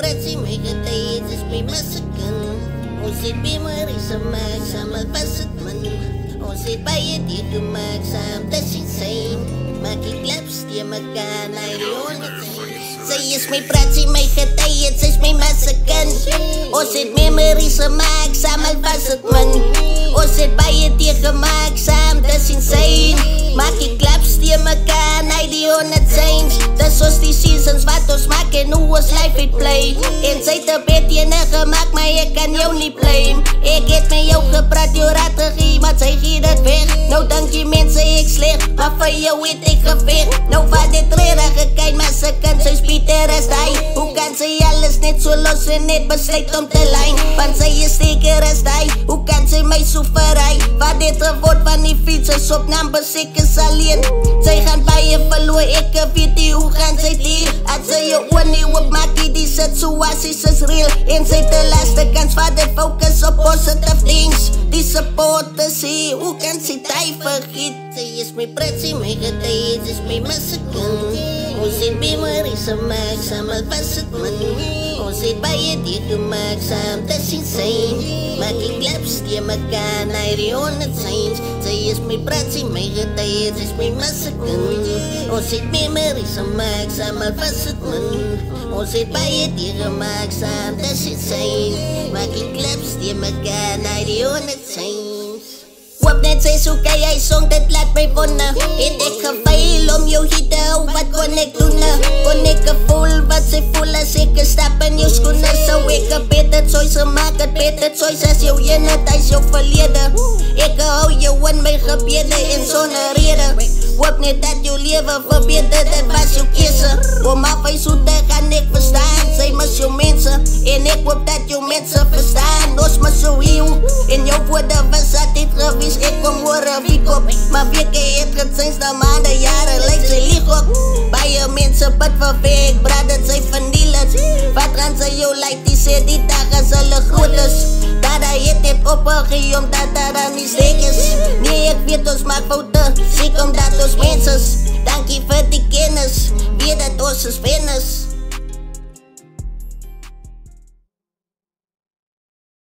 praatsie, my getuies is my massakern. Ons het memories gemaak, saam al was het min. Ons het baie dier gemaak, saam tussen zijn. Maak die klaps die mekaar na die honderd zijn. Sy is my praatsie, my getuies is my massakern. Ons het memories gemaak, saam al was het min. Ons het baie dier gemaak, saam tussen zijn. Maak die klaps die mekaar na die honderd zijn. Dis ons die seasons wat ons maak en hoe ons life het play. En sy te bed ene gemaak, maar ek kan jou nie blame. Ek het met jou gepraat, jou strategie, maar sy gee dit weg. Nou dank jy mense ek sleg, maar vir jou het ek geveeg. Nou wat dit rere gekyn, maar sy kan sy spieter as die. Hoe kan sy alles net so los en net besluit om te lyn? Want sy is zeker as die, hoe kan sy my so verry? Wat dit geword van die fietsers op numbers, ek is alleen. Sy gaan baie verloor, ek weet nie hoe gaan sy deel. As sy jou oor nie opmaak, die situasies is real. En sy te laatste kans, wat dit focus op positive things. Die support is hier, hoe kan sy die vergiet? Sy is my praatsie, my getuies is my massakern. Ons het memories gemaak, saam al was het min. Ons het baie dier gemaak, saam tussen zijn. Maak die klaps die mekaar na die honderd zijn. Sy is my praatsie, my getuies is my massakern. Ons het memories gemaak, saam al was het min. Ons het baie dier gemaak, saam tussen zijn. Maak die klaps die mekaar na die honderd zijn. Hoop net sy so kei hy song, dit laat my wonder. Het ek geveil om jou hier te hou, wat kon ek doen? Kon ek gevoel wat sy voel as ek stap in jou skoene? So ek beter choice gemaak, het beter choice as jou eenheid, as jou verlede. Ek hou jou in my gebede en sonder rede. Hoop net dat jou leven verbeter, dit was jou keuse. Om af hy so te gaan, ek verstaan, sy mis jou mense. En ek hoop dat jou mense verstaan, ons mis jou eeuw. En jou woorde was altyd gewees, ek kom hoor wie kop. Maar weke het gesyns na maande, jare lyk sy lieg op. Baie mense bid vir ek praat dat sy verniel is. Wat gaan sy jou like, die sê die dag as hulle groot is. Dat hy het net opgegee omdat daar nie steek is. Nee, ek weet ons maak foute, siek omdat ons mens is. Dankie vir die kennis, weet dat ons is vennis.